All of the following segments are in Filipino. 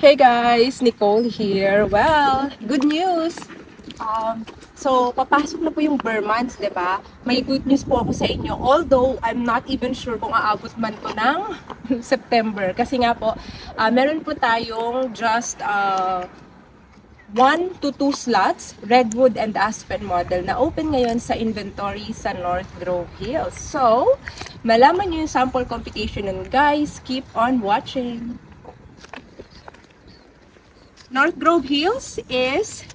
Hey guys, Nicole here. Well, good news! Papasok na po yung Burr months, di ba? May good news po ako sa inyo. Although, I'm not even sure kung aabot man to ng September. Kasi nga po, meron po tayong just 1 to 2 slots, Redwood and Aspen model, na open ngayon sa inventory sa North Grove Hills. So, malaman nyo yung sample computation nun, guys. Keep on watching! North Grove Hills is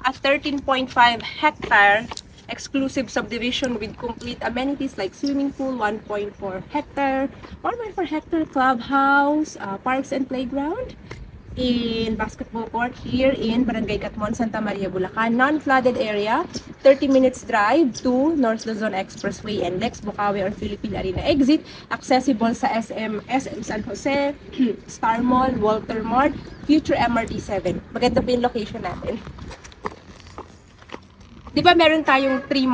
a 13.5 hectare exclusive subdivision with complete amenities like swimming pool, 1.4 hectare clubhouse, parks and playground, in basketball court here in Barangay Catmon, Santa Maria, Bulacan. Non-flooded area, 30 minutes drive to North Luzon Expressway and Lex Bukawi or Philippine Arena exit. Accessible sa SM San Jose, Star Mall, Walter Mart, Future MRT 7. Maganda po yung location natin. Di ba meron tayong 3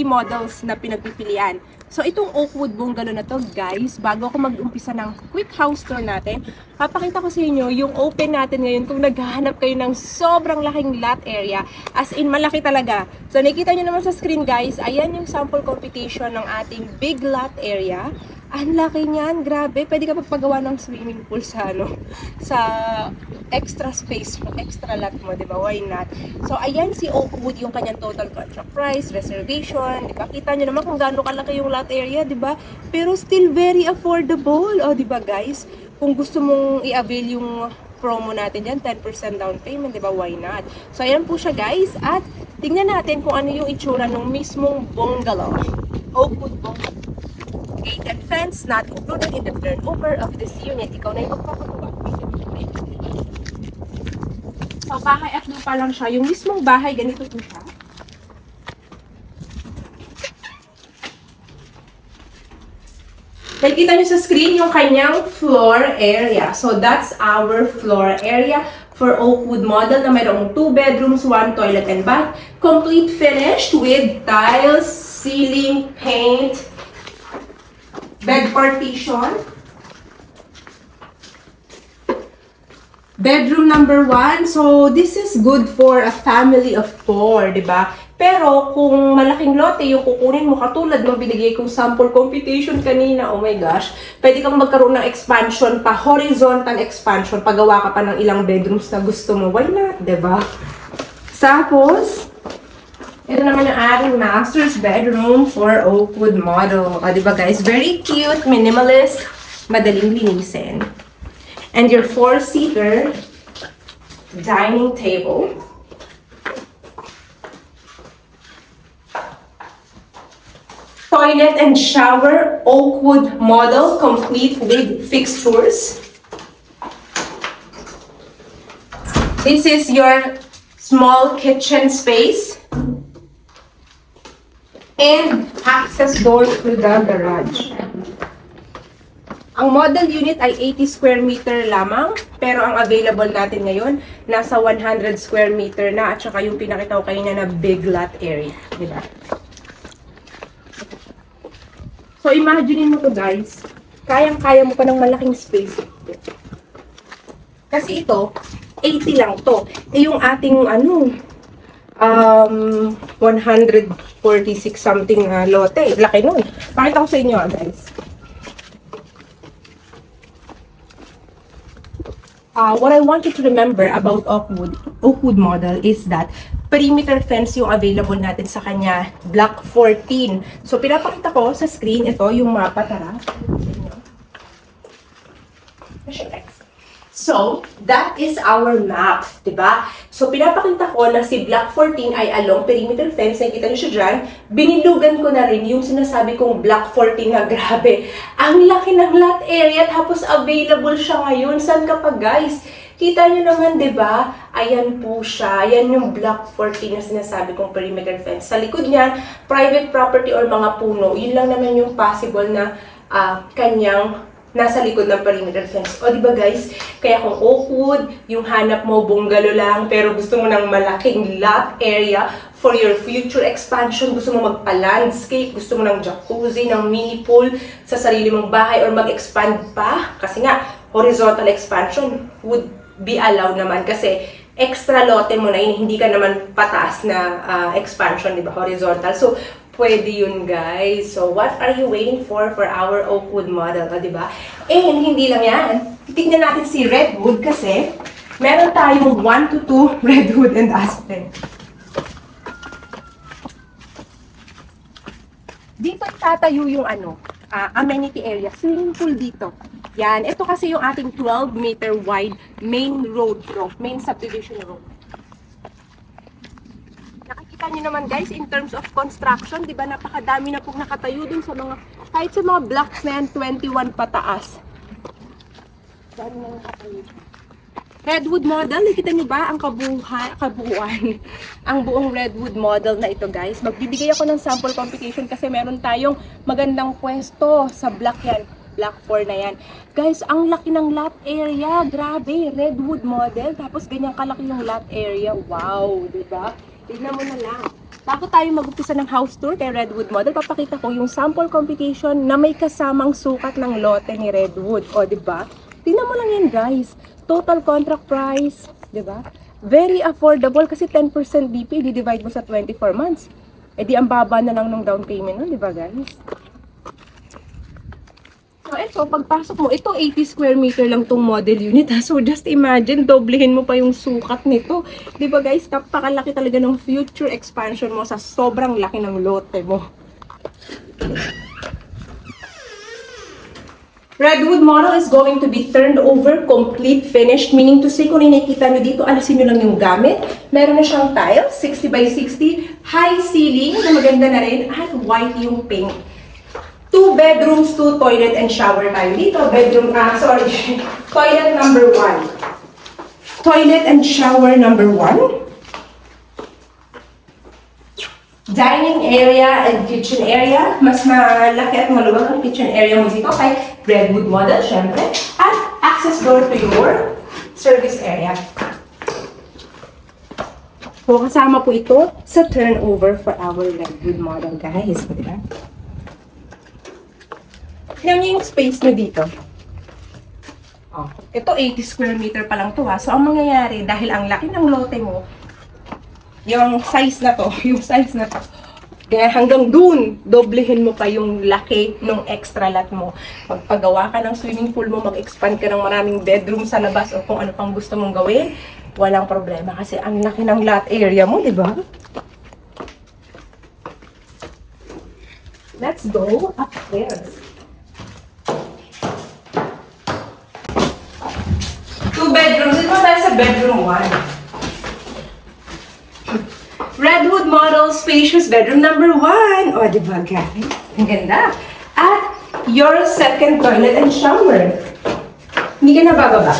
models na pinagpipilian? So, itong Oakwood bungalow na to, guys, bago ako mag-umpisa ng quick house tour natin, papakita ko sa inyo yung open natin ngayon kung naghahanap kayo ng sobrang laking lot area. As in, malaki talaga. So, nakikita nyo naman sa screen, guys, ayan yung sample computation ng ating big lot area. Ang laki niyan, grabe. Pwede ka pagpagawa ng swimming pool sa, sa extra space mo, extra lot mo, di ba? Why not? So, ayan si Oakwood, yung kanyang total contract price, reservation, di ba? Kita nyo naman kung gaano kalaki yung lot area, di ba? Pero still very affordable, o, di ba, guys? Kung gusto mong i-avail yung promo natin dyan, 10% down payment, di ba? Why not? So, ayan po siya, guys. At tingnan natin kung ano yung itsura ng mismong bungalow. Oakwood bungalow. Gate and fence not included in the turnover of this unit. Ikaw na yung magpapagawa. So, bahay at lupa lang siya. Yung mismong bahay, ganito po siya. Nakikita nyo sa screen yung kanyang floor area. So, that's our floor area for Oakwood model na mayroong 2 bedrooms, 1 toilet and bath. Complete finished with tiles, ceiling, paint, bed partition. Bedroom number 1. So, this is good for a family of 4, di ba? Pero, kung malaking lote yung kukunin mo, katulad ng binigay kong sample computation kanina, oh my gosh, pwede kang magkaroon ng expansion pa, horizontal expansion, pagawa ka pa ng ilang bedrooms na gusto mo. Why not, di ba? Tapos, ito naman yung ating master's bedroom for Oakwood model. O, diba guys? Very cute, minimalist, madaling linisin. And your 4-seater dining table. Toilet and shower, Oakwood model, complete with fixtures. This is your small kitchen space. And access door to the garage. Ang model unit ay 80 square meter lamang, pero ang available natin ngayon, nasa 100 square meter na, at saka yung pinakita ko kanina na big lot area. Diba? So, imagine mo to guys, kayang-kaya mo pa ng malaking space. Kasi ito, 80 lang to. Yung ating 146 something lote. Laki nun. Pakita ko sa inyo, guys. What I want you to remember about Oakwood model is that perimeter fence yung available natin sa kanya, block 14. So, pinapakita ko sa screen, ito yung mapa, tara. So, that is our map, diba? So, pinapakita ko na si Block 14 ay along perimeter fence. Nakikita nyo siya dyan. Binilugan ko na rin yung sinasabi kong Block 14 na grabe. Ang laki ng lot area, tapos available siya ngayon. Saan ka pa, guys? Kita nyo naman, diba? Ayan po siya. Ayan yung Block 14 na sinasabi kong perimeter fence. Sa likod niyan, private property or mga puno. Yun lang naman yung possible na kanyang nasa likod ng perimeter fence. O, diba guys? Kaya kung Oakwood, yung hanap mo bungalow lang, pero gusto mo ng malaking lot area for your future expansion, gusto mo magpa-landscape, gusto mo ng jacuzzi, ng mini pool sa sarili mong bahay, or mag-expand pa. Kasi nga, horizontal expansion would be allowed naman kasi extra lote mo na yun, hindi ka naman pataas na expansion, di ba? Horizontal. So, pwede yun, guys. So, what are you waiting for our Oakwood model, di ba? And hindi lang yan. Tignan natin si Redwood kasi meron tayong 1 to 2 Redwood and Aspen. Dito tatayo yung amenity area, swimming pool dito. Yan, ito kasi yung ating 12-meter wide main road to, main subdivision road. Nakikita niyo naman guys, in terms of construction, di ba napakadami na pong nakatayo dun sa mga, kahit sa mga blocks na yan, 21 pataas. Dami na nakatayo. Redwood model, nakita niyo ba ang kabuuan, ang buong Redwood model na ito guys. Magbibigay ako ng sample computation kasi meron tayong magandang pwesto sa block yan. Block 4 na yan. Guys, ang laki ng lot area. Grabe, Redwood model. Tapos ganyan kalaki yung lot area. Wow, diba? Tignan mo na lang. Bago tayo mag-umpisa ng house tour kay Redwood model, papakita ko yung sample computation na may kasamang sukat ng lote ni Redwood. O, diba? Tignan mo lang yan guys. Total contract price, di ba? Very affordable kasi 10% DP, di-divide mo sa 24 months. Eh di ang baba na lang ng down payment nun, di ba guys? So ito, pagpasok mo, ito 80 square meter lang tong model unit ha. So just imagine, doblehin mo pa yung sukat nito. Di ba guys, napakalaki talaga ng future expansion mo sa sobrang laki ng lote mo. Redwood model is going to be turned over, complete, finished. Meaning to say, kung nakikita nyo dito, alisin nyo lang yung gamit. Meron na siyang tiles, 60 by 60, high ceiling, na maganda na rin, at white yung paint. 2 bedrooms, 2 toilet and shower tayo dito. Toilet number 1. Toilet and shower number 1. Dining area and kitchen area. Mas malaki at maluwag ang kitchen area mo dito kay Redwood model, syempre. At access door to your service area. So, kasama po ito sa turnover for our Redwood model, guys. Diba? Tignan niyo yung space nyo dito. Oh, ito 80 square meter pa lang to ha. So, ang mangyayari, dahil ang laki ng lote mo, yung size na to, kaya hanggang dun, doblehin mo pa yung laki ng extra lot mo. Magpagawa ka ng swimming pool mo, mag-expand ka ng maraming bedroom sa labas o kung ano pang gusto mong gawin, walang problema kasi ang laki ng lot area mo, di ba? Let's go upstairs. 2 bedrooms. Ito tayo sa bedroom 1. Redwood model, spacious bedroom number 1. O, diba, guys? Ang ganda. At your second toilet and shower. Hindi ka na bababa.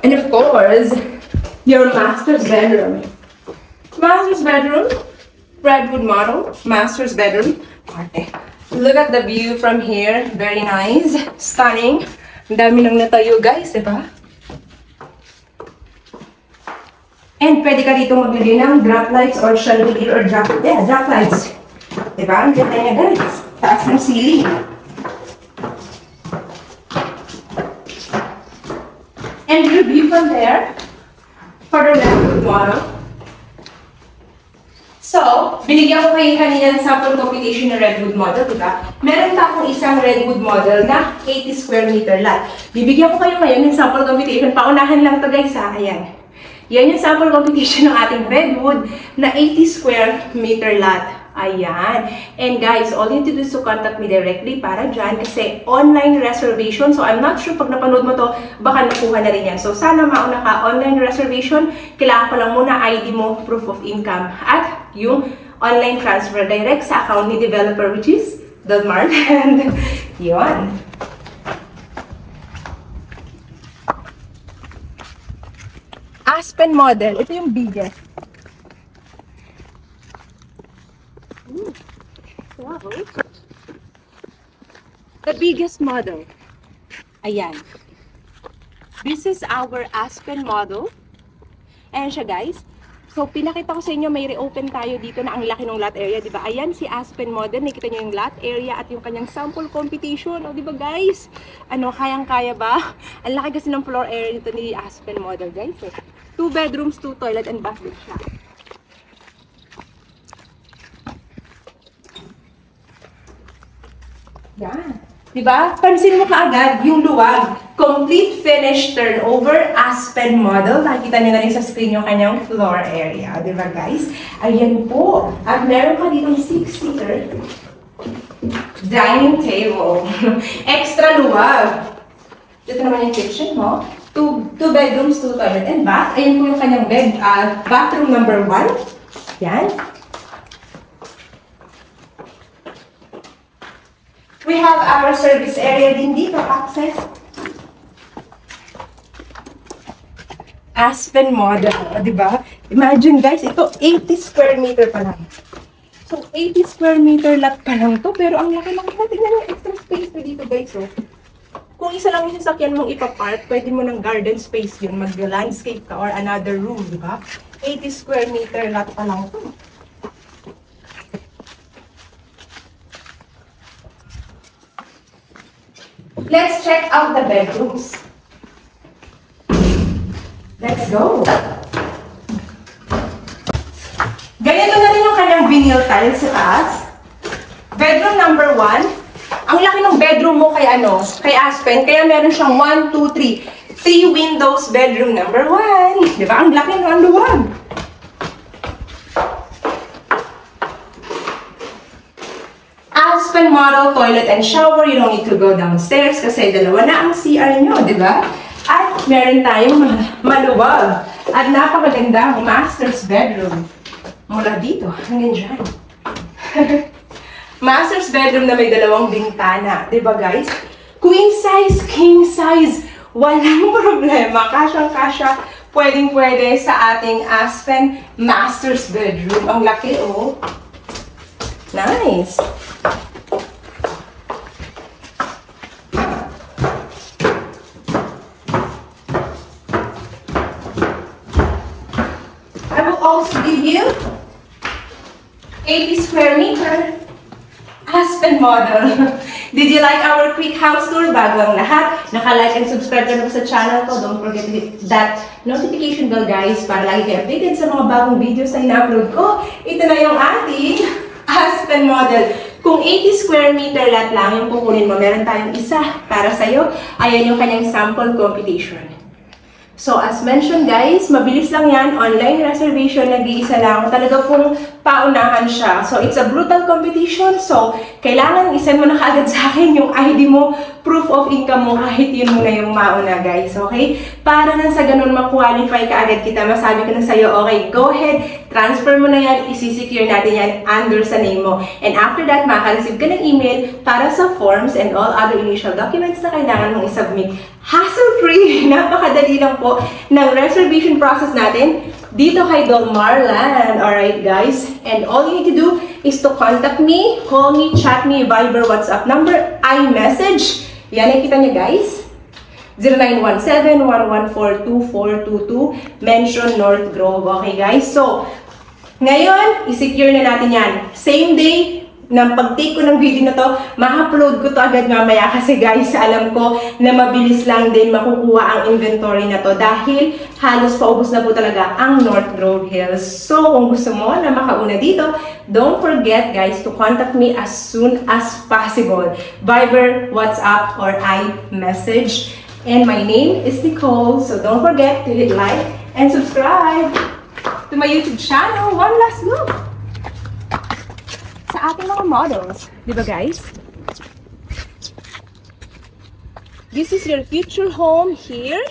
And of course, your master's bedroom. Master's bedroom. Redwood model. Master's bedroom. Okay. Look at the view from here. Very nice. Stunning. Ang dami nang natayo, guys, diba? And pwede ka dito maglagay ng drop lights or chandelier or drop lights. Diba? Ang ganda niya guys. Taas ng ceiling. And your view from there for the Redwood model. So, binigyan ko kayo kanina ng sample computation ng Redwood model, diba? Meron pa akong isang Redwood model na 80 square meter lot. Bibigyan ko kayo ngayon ng sample computation. Paunahan lang to guys ha. Ayan. Yan yung sample computation ng ating Redwood na 80 square meter lot. Ayan. And guys, all you need to do is to contact me directly para dyan kasi online reservation. So, I'm not sure pag napanood mo to, baka nakuha na rin yan. So, sana mauna ka online reservation. Kailangan ko lang muna ID mo, proof of income. At yung online transfer direct sa account ni developer which is Delmar. And yun. Aspen model. Ito yung biggest. Wow. The biggest model. Ayan. This is our Aspen model. Ayan siya guys. So, pinakita ko sa inyo, may reopen tayo dito na ang laki ng lot area, di ba? Ayan si Aspen Model. Nakita niyo yung lot area at yung kanyang sample competition. O, di ba guys? Ano, kayang-kaya ba? Ang laki kasi ng floor area dito ni Aspen Model, guys. 2 bedrooms, 2 toilet and bathroom siya. Yan. Diba? Pansin mo kaagad yung luwag. Complete finish turnover Aspen Model. Nakikita niyo na rin sa screen yung kanyang floor area. Diba guys? Ayan po. At meron pa ditong 6-seater dining table. Extra luwag. Dito naman yung kitchen mo. 2 bedrooms, 2 toilet and bath. Ayan po yung kanyang bathroom number 1. Yan. We have our service area din dito, access. Aspen Model, di ba? Imagine guys, ito 80 square meter pa lang. So 80 square meter lot pa lang to, pero ang laki-laki na. Tingnan yung extra space na dito guys. So, kung isa lang yung sasakyan mong ipapark, pwede mo ng garden space yun, mag-landscape ka or another room, di ba? 80 square meter lot pa lang to. Let's check out the bedrooms. Let's go. Ganito na rin yung kanyang vinyl tiles sa taas. Bedroom number 1. Ang laki ng bedroom mo kay kay Aspen, kaya meron siyang 1, 2, 3. 3 windows bedroom number 1. Di ba? Ang laki ng luwag. Aspen Model toilet and shower. You don't need to go downstairs kasi dalawa na ang CR nyo, di ba? At meron tayong maluwag at napakagandang master's bedroom. Mula dito hanggang dyan. Master's bedroom na may dalawang bintana, di ba guys? Queen size, king size, walang problema. Kasyang-kasya, pwedeng-pwede sa ating Aspen master's bedroom. Ang laki, oh. Nice. I will also give you 80 square meter Aspen Model. Did you like our quick house tour? Bago ang lahat, naka-like and subscribe ka na sa channel ko. Don't forget to hit that notification bell guys para lagi kayo updated sa mga bagong videos na ina-upload ko. Ito na yung ating Aspen Model. Kung 80 square meter lot lang yung kukunin mo, meron tayong isa para sa'yo. Ayan yung kanyang sample competition. So, as mentioned guys, mabilis lang yan. Online reservation, nag-iisa lang. Talaga pong paunahan siya. So, it's a brutal competition. So, kailangan isend mo na kaagad sa akin yung ID mo, proof of income mo, kahit yun muna yung mauna guys. Okay? Para na sa ganun ma-qualify ka agad kita, masabi ko na sa'yo, okay, go ahead, transfer mo na yan, isi-secure natin yan under sa name mo. And after that, maka-receive ka ng email para sa forms and all other initial documents na kailangan mong isubmit. Hassle-free! Napakadali lang po ng reservation process natin dito kay Dolmar Land. Alright guys? And all you need to do is to contact me, call me, chat me, Viber, WhatsApp number, iMessage. Yan, nakikita niyo guys? 0917-114-2422, mention North Grove. Okay guys? So, ngayon, i-secure na natin yan. Same day, nang pag-take ko ng video na to, ma-upload ko to agad mamaya kasi guys, alam ko na mabilis lang din makukuha ang inventory na to dahil halos paubos na po talaga ang North Grove Hills. So, kung gusto mo na makauna dito, don't forget guys to contact me as soon as possible. Viber, WhatsApp, or iMessage. And my name is Nicole, so don't forget to hit like and subscribe to my YouTube channel. One last look sa ating mga models. Diba guys? This is your future home here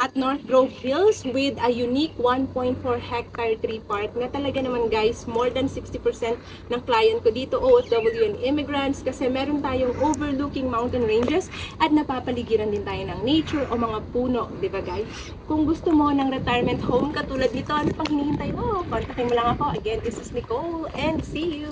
at North Grove Hills with a unique 1.4 hectare tree park na talaga naman guys, more than 60% ng client ko dito OFW and immigrants kasi meron tayong overlooking mountain ranges at napapaligiran din tayo ng nature o mga puno, di ba guys? Kung gusto mo ng retirement home katulad nito, ano pang hinihintay mo? Kontakin mo lang ako. Again, this is Nicole and see you!